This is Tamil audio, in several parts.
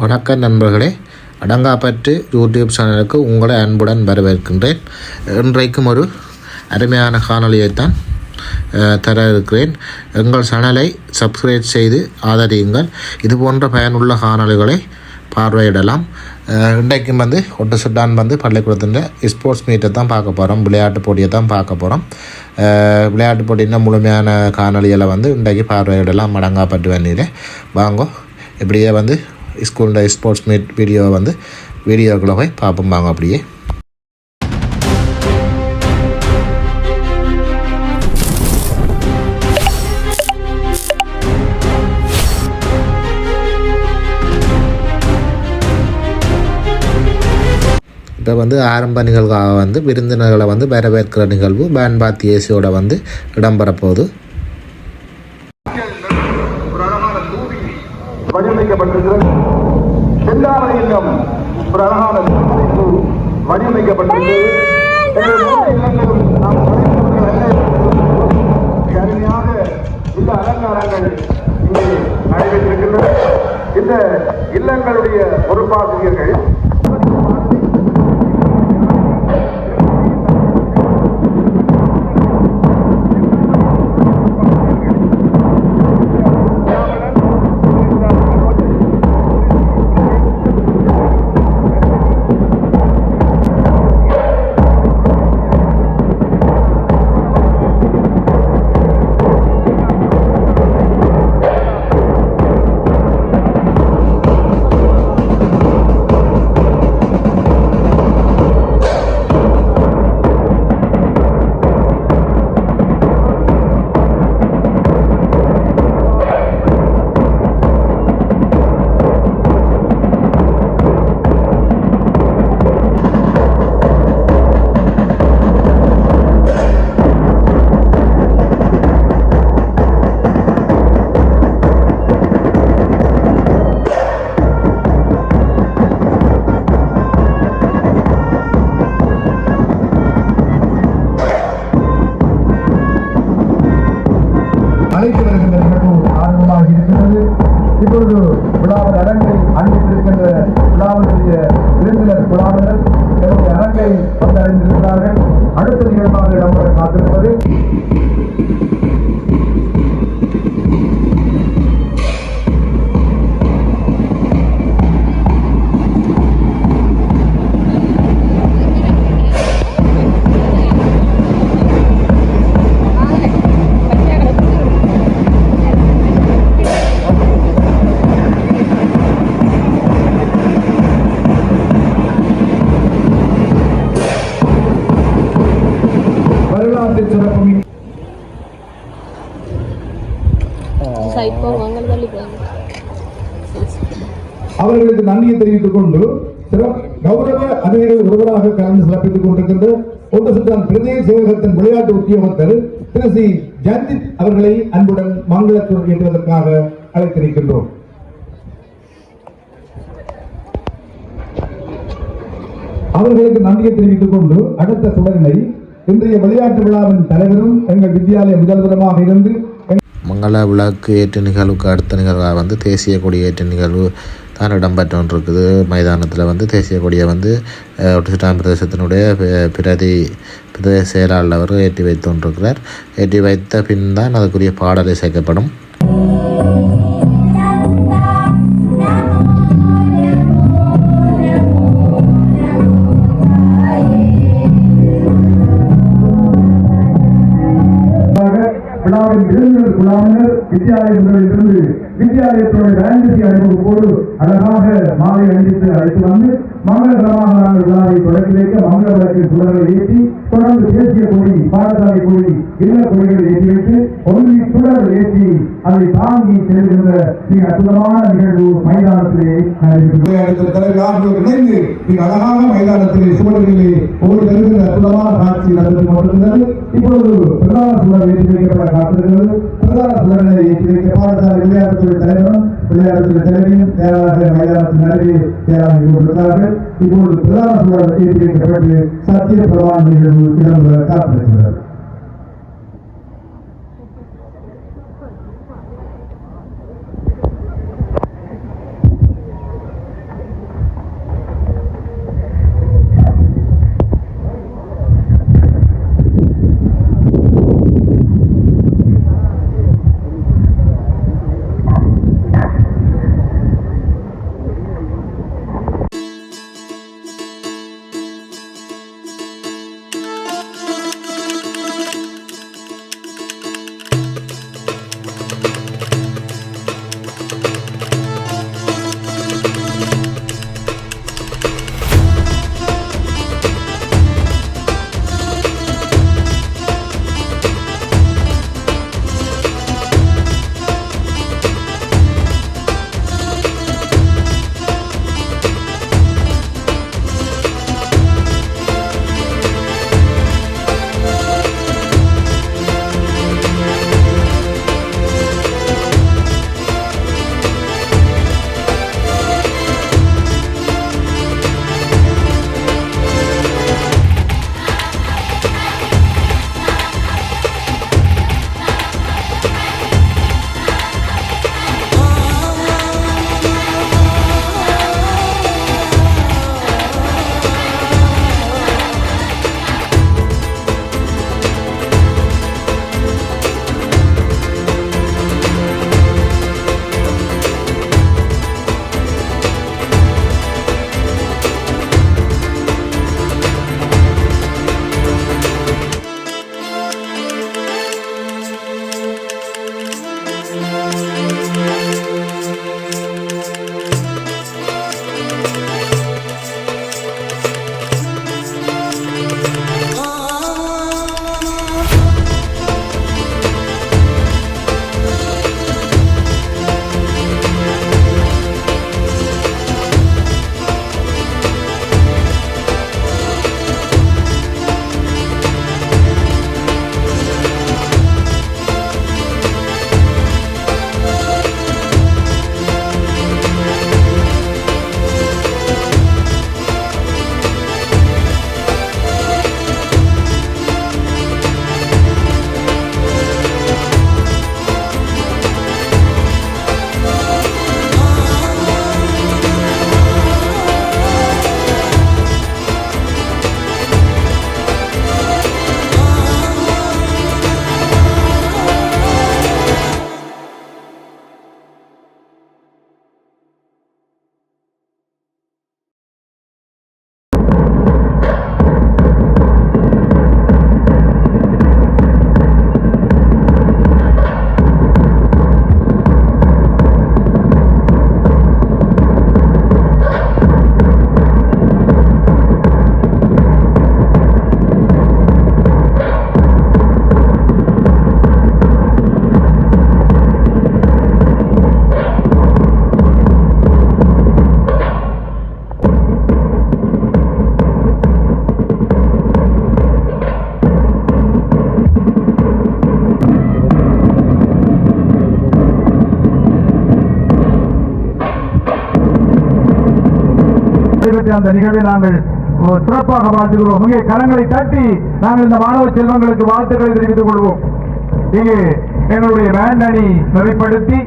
வணக்கம் நண்பர்களே, அடங்காப்பற்று யூடியூப் சேனலுக்கு உங்களை அன்புடன் வரவேற்கின்றேன். இன்றைக்கும் ஒரு அருமையான காணொலியைத்தான் தர இருக்கிறேன். எங்கள் சேனலை சப்ஸ்கிரைப் செய்து ஆதரியுங்கள். இது போன்ற பயனுள்ள காணொலிகளை பார்வையிடலாம். இன்றைக்கும் ஒட்டு சுட்டான் பள்ளிக்கூடத்தின் ஸ்போர்ட்ஸ் மீட்டை தான் பார்க்க போகிறோம். விளையாட்டு போட்டியை தான் பார்க்க போகிறோம். விளையாட்டு போட்டின்னா முழுமையான காணொலிகளை இன்றைக்கு பார்வையிடலாம். அடங்காப்பற்று வண்டியில் வாங்கோ. இப்படியே ஸ்கூலில் ஸ்போர்ட்ஸ் மீட் வீடியோக்குள்ளே போய் பார்ப்போம். வாங்க அப்படியே. இப்போ ஆரம்ப நிகழ்வாக விருந்தினர்களை வரவேற்கிற நிகழ்வு பேன்பாத்தி ஏசியோட இடம்பெறப்போகுது. வடிவமைக்கப்பட்டிருக்கிறது. செந்தாமரை இல்லம் ஒரு அழகான வடிவமைக்கப்பட்டிருக்கிறது. அருமையாக இந்த அலங்காரங்கள் இங்கே நடைபெற்றிருக்கின்றன. இந்த இல்லங்களுடைய பொறுப்பாசிரியர்கள் இப்பொழுது விழாவின் அரங்கை அணிவித்திருக்கின்ற விழாவினுடைய விருந்தினர் குழாவினர் என்னுடைய அரங்கை வந்தடைந்திருக்கிறார்கள். அடுத்த நிகழ்வாக இடம்பெற காத்திருப்பது அவர்களுக்கு நன்றியை தெரிவித்துக் கொண்டு கௌரவ அதிகாரிகள் ஒருவராக கலந்து சிறப்பித்துக் கொண்டிருக்கின்ற ஒன்று சுற்றான் பிரதேச சேவகத்தின் விளையாட்டு உத்தியோகத்தர் திரு சி ஜந்தித் அவர்களை அன்புடன் மங்களத்தோடு ஏற்றுவதற்காக அழைத்திருக்கின்றோம். அவர்களுக்கு நன்றியை தெரிவித்துக் கொண்டு அடுத்த சுடரினை இன்றைய விளையாட்டு விழாவின் தலைவரும் எங்கள் வித்தியாலய முதல்வருமாக இருந்து மங்கள விளக்கு ஏற்று நிகழ்வுக்கு அடுத்த நிகழ்வாக தேசிய கொடி ஏற்று நிகழ்வு தான் இடம்பெற்று கொண்டிருக்குது. மைதானத்தில் தேசிய கொடியை ஒட்டுசுட்டான் பிரதேசத்தினுடைய பிரதேச செயலாளர் ஏற்றி வைத்து கொண்டிருக்கிறார். ஏற்றி வைத்த பின் தான் அதுக்குரிய பாடல் இசைக்கப்படும். விருந்தினர் குழாவினர் வித்தியாலயத்திலிருந்து வித்தியாலயத்தினுடைய வேண்டசி அறிமுகத்தோடு அழகாக மாலை அணிவித்து அழைத்து மங்களகரமாக நாங்கள் விழாவை தொடக்கி வைக்க மங்கள விளக்கின் சுடர்களை ஏற்றி தொடர்ந்து தேசிய கொடி, பாடசாலை கொடி, இல்ல கொடிகளை ஏற்றி வைத்து ஒன்லி சுடர் ஏற்றி அதை தாங்கி செல்கின்ற மிக அற்புதமான நிகழ்வு மைதானத்திலே இணைந்து மிக அழகாக மைதானத்திலே சுவர்களிலே ஓடி வருகின்ற அற்புதமான காட்சி நடந்து கொண்டிருந்தது. இப்பொழுது பிரதான சுடர் ஏற்றி வைக்கப்பட காத்திருக்கிறது. பிரதான சுடர்களை ஏற்றி வைக்க பாடசாலை விளையாட்டுத்துறை தலைவரும் விளையாட்டுத்துறை தலைவரையும் தேவையாக மைதானத்தின் நடுவே தேவையாக கொண்டிருக்கிறார்கள். இப்பொழுது பிரதான சுடர் ஏற்றி வைக்கப்பட்டு சத்திய பிரதான நிகழ்வு இடம்பெற காத்திருக்கிறது. நடைபெற்ற அந்த நிகழ்வை நாங்கள் சிறப்பாக வாழ்த்துகிறோம். இங்கே கரங்களை தட்டி நாங்கள் இந்த மாணவ செல்வங்களுக்கு வாழ்த்துக்களை தெரிவித்துக் கொள்வோம். இங்கே எங்களுடைய பேண்ட் அணி நிறைப்படுத்தி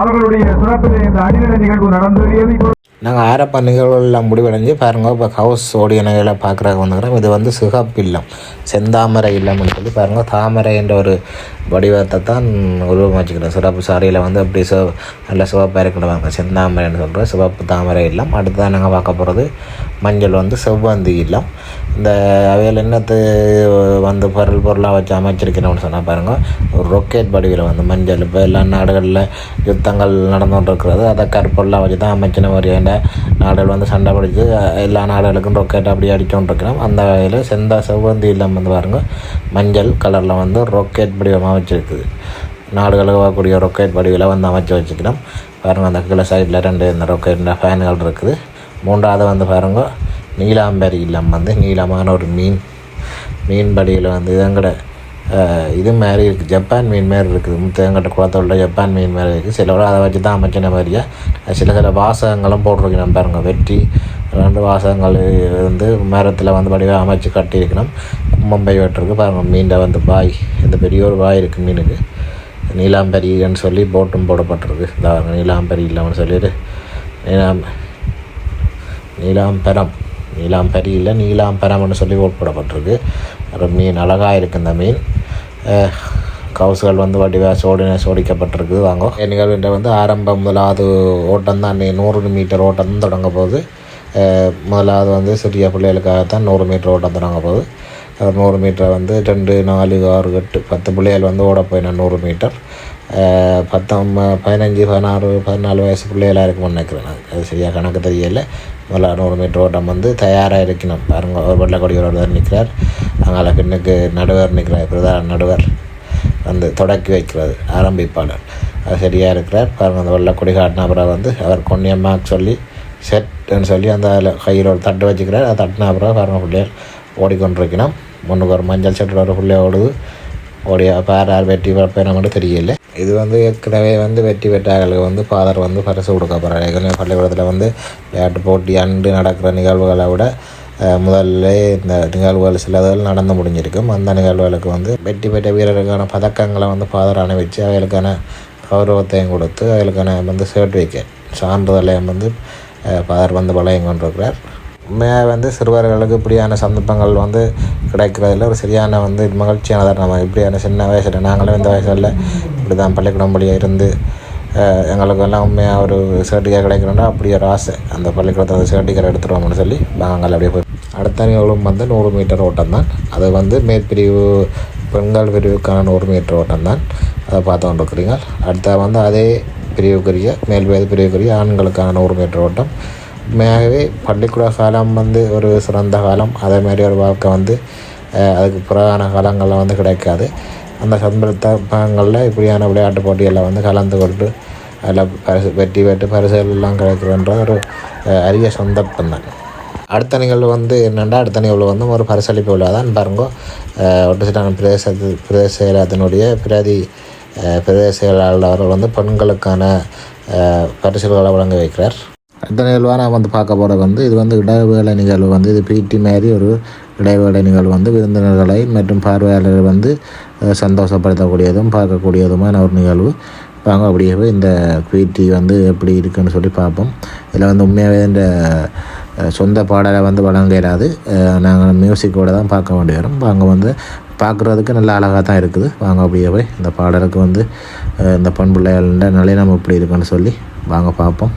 அவர்களுடைய சிறப்பில் இந்த அணிநிலை நிகழ்வு நடந்தேறியது. நாங்கள் ஆரம்ப நிகழ்வுகள்லாம் முடிவடைஞ்சு பாருங்கள். இப்போ ஹவுஸ் ஓடியனைகளை பார்க்குறதுக்கு வந்துக்கிறோம். இது வந்து சிகப்பு இல்லம், செந்தாமரை இல்லம்னு சொல்லி பாருங்கள். தாமரை என்ற ஒரு வடிவத்தை தான் உருவமைச்சுக்கிறோம். சிறப்பு சாரியில் வந்து அப்படி நல்ல சிவப்பாக இருக்கிறவாங்க செந்தாமரைன்னு சொல்கிறோம். சிவப்பு தாமரை இல்லம். அடுத்ததான் நாங்கள் பார்க்க போகிறது மஞ்சள் வந்து செவ்வந்தி இல்லம். இந்த அவையில் என்னத்து வந்து பொருளாக வச்சு அமைச்சிருக்கிறோம்னு சொன்னால் பாருங்கள், ஒரு ரொக்கெட் வடிவில் வந்து மஞ்சள் இப்போ எல்லா நாடுகளில் யுத்தங்கள் நடந்துகிட்டு இருக்கிறது. அதை கற்பொருளாக வச்சு தான் அமைச்சின மாதிரி நாடுகள் வந்து சண்டை பிடிச்சி எல்லா நாடுகளுக்கும் ரொக்கெட் அப்படி அடிச்சோன்னு இருக்கிறோம். அந்த வகையில் செவ்வந்தி இல்லம் வந்து பாருங்கள் மஞ்சள் கலரில் வந்து ரொக்கெட் வடிவமாக வச்சுருக்குது. நாடுகளுக்கு வரக்கூடிய ரொக்கெட் வடிவில் வந்து அமைச்சு வச்சுக்கிறோம். பாருங்கள் அந்த கீழே சைடில் 2 இந்த ரொக்கெட் ஃபேன்கள் இருக்குது. மூன்றாவது வந்து பாருங்கள் நீலாம்பரி இல்லம் வந்து நீளமான ஒரு மீன் வடிவில் வந்து இதங்கட இது மாதிரி இருக்குது. ஜப்பான் மீன் மாதிரி இருக்குது. தேங்கட்ட குளத்தோட ஜப்பான் மீன் மாதிரி இருக்குது. சிலவரை அதை வச்சு தான் அமைச்சின மாதிரியா சில வாசகங்களும் போட்டிருக்கணும் பாருங்கள். வெற்றி 2 வாசகங்கள் வந்து மரத்தில் வந்து வடிவாக அமைச்சு கட்டியிருக்கணும். கும்பம்பை வெட்டிருக்கு பாருங்கள். மீண்டை வந்து பாய், இந்த பெரிய ஒரு பாய் இருக்குது மீனுக்கு. நீலாம்பரின்னு சொல்லி போட்டும் போடப்பட்டிருக்கு. இந்த நீலாம்பரி இல்லைன்னு சொல்லிட்டு நீலாம்பரி இல்லை நீலாம்பரம்னு சொல்லி போடப்பட்டிருக்கு. ஒரு மீன் அழகாக இருக்குது. இந்த மீன் கவுசுகள் வந்து வடிவாக சோடிக்கப்பட்டிருக்குது. வாங்க நிகழ்வுன்ற வந்து ஆரம்பம் முதலாவது ஓட்டம் தான் 100 மீட்டர் ஓட்டம் தான் தொடங்க போகுது. முதலாவது வந்து சிறிய பிள்ளைகளுக்காகத்தான் 100 மீட்டர் ஓட்டம் தொடங்க போகுது. 100 மீட்டரை வந்து 2, 4, 6, 8, 10 பிள்ளைகள் வந்து ஓட போயினா 100 மீட்டர். 15, 16, 14 வயசு பிள்ளைகளாக இருக்கும்னு நினைக்கிறேன். அது சரியாக கணக்கு தெரியலை. முதல்ல 100 மீட்டர் ஓட்டம் வந்து தயாராக இருக்கணும். பாருங்கள் ஒரு வெள்ளக்கொடி ஒருவர் நிற்கிறார். அங்கே பின்னுக்கு நடுவர் நிற்கிறார். பிரதான நடுவர் வந்து தொடக்கி வைக்கிறது ஆரம்பிப்பாளர். அது சரியாக இருக்கிறார். பாருங்கள் அந்த வெள்ளக்கொடி காட்டின அப்புறம் வந்து அவர் கொன்னியம்மாக்கு சொல்லி செட்ன்னு சொல்லி அந்த கையில் ஒரு தட்டு வச்சுக்கிறார். அதை தட்டின அப்புறம் பாருங்கள் பிள்ளைகள் ஓடிக்கொண்டிருக்கணும். முன்னுக்கு ஒரு மஞ்சள் சட்டில் ஒரு பிள்ளைய ஓடுது. ஓடிய யார் வெற்றி பெறப்பேன மட்டும் தெரியல. இது வந்து ஏற்கனவே வந்து வெற்றி பெற்றார்களுக்கு வந்து ஃபாதர் வந்து பரிசு கொடுக்க போகிறார். ஏற்கனவே பள்ளிக்கூடத்தில் வந்து விளையாட்டு போட்டி அன்று நடக்கிற நிகழ்வுகளை விட முதல்ல இந்த நிகழ்வுகள் சிலதுகள் நடந்து முடிஞ்சிருக்கும். அந்த நிகழ்வுகளுக்கு வந்து வெற்றி பெற்ற வீரர்களுக்கான பதக்கங்களை வந்து ஃபாதர் அணிவிச்சு அவைகளுக்கான கௌரவத்தையும் கொடுத்து அவைகளுக்கான வந்து சர்டிஃபிகேட் சான்றிதழையும் வந்து ஃபாதர் வந்து வழங்கி கொண்டிருக்கிறார். உண்மையாக வந்து சிறுவர்களுக்கு இப்படியான சந்தர்ப்பங்கள் வந்து கிடைக்கிறதில்ல. ஒரு சரியான வந்து மகிழ்ச்சியானதாக நம்ம இப்படியான சின்ன வயசில் நாங்களும் இந்த வயசில் இப்படி தான் பள்ளிக்கூடம் வழியாக இருந்து எங்களுக்கு எல்லாம் உண்மையாக ஒரு சர்டிஃபிகேட் கிடைக்கணும்னா அப்படி ஒரு ஆசை. அந்த பள்ளிக்கூடத்தில் சர்டிஃபிகேட் எடுத்துருவோம்னு சொல்லி நாங்கள் அப்படியே போய் அடுத்த நிகழ்வும் வந்து 100 மீட்டர் ஓட்டம் தான். அது வந்து மேற்பிரிவு பெண்கள் பிரிவுக்கான 100 மீட்டர் ஓட்டம் தான். அதை பார்த்து கொண்டிருக்கிறீங்க. அடுத்த வந்து அதே பிரிவுக்குரிய மேல்வயது பிரிவுக்குரிய ஆண்களுக்கான 100 மீட்டர் ஓட்டம். உண்மையாகவே பள்ளிக்கூட காலம் வந்து ஒரு சிறந்த காலம். அதே மாதிரி ஒரு வாழ்க்கை வந்து அதுக்கு புறான காலங்களில் வந்து கிடைக்காது. அந்த சந்தர்ப்பங்களில் இப்படியான விளையாட்டு போட்டிகளில் வந்து கலந்து கொண்டு அதில் வெற்றி பெற்று பரிசுகள் எல்லாம் கிடைக்கிறன்ற ஒரு அரிய சந்தர்ப்பம் தான். அடுத்த நிகழ்வு வந்து என்னென்னா அடுத்த நிகழ்வு வந்து ஒரு பரிசளிப்பு விழா தான். பாருங்க ஒட்டுசிட்டான பிரதேச செயலகத்தினுடைய பிரதேச செயலாளர் அவர்கள் வந்து பெண்களுக்கான பரிசுகளை வழங்க வைக்கிறார். அடுத்த நிகழ்வாக நான் வந்து பார்க்க போகிறது வந்து இது வந்து இடைவேளை நிகழ்வு வந்து இது பிடி மாதிரி ஒரு இடைவேளை நிகழ்வு வந்து விருந்தினர்களை மற்றும் பார்வையாளர்கள் வந்து சந்தோஷப்படுத்தக்கூடியதும் பார்க்கக்கூடியதுமான ஒரு நிகழ்வு. வாங்க அப்படியே இந்த பிடி வந்து எப்படி இருக்குன்னு சொல்லி பார்ப்போம். இதில் வந்து உண்மையாகவே இந்த சொந்த பாடலை வந்து வழங்க இயலாது. நாங்கள் மியூசிக்கோடு தான் பார்க்க வேண்டி வரும். வாங்க வந்து பார்க்குறதுக்கு நல்ல அழகாக தான் இருக்குது. வாங்க அப்படியே போய் இந்த பாடலுக்கு வந்து இந்த பெண் பிள்ளைகள நிலையம் எப்படி இருக்குன்னு சொல்லி வாங்க பார்ப்போம்.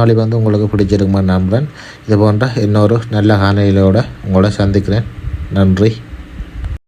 காணொளி வந்து உங்களுக்கு பிடிச்சிருக்குமா நம்புகிறேன். இது போன்ற இன்னொரு நல்ல காணொளியோடு உங்களை சந்திக்கிறேன். நன்றி.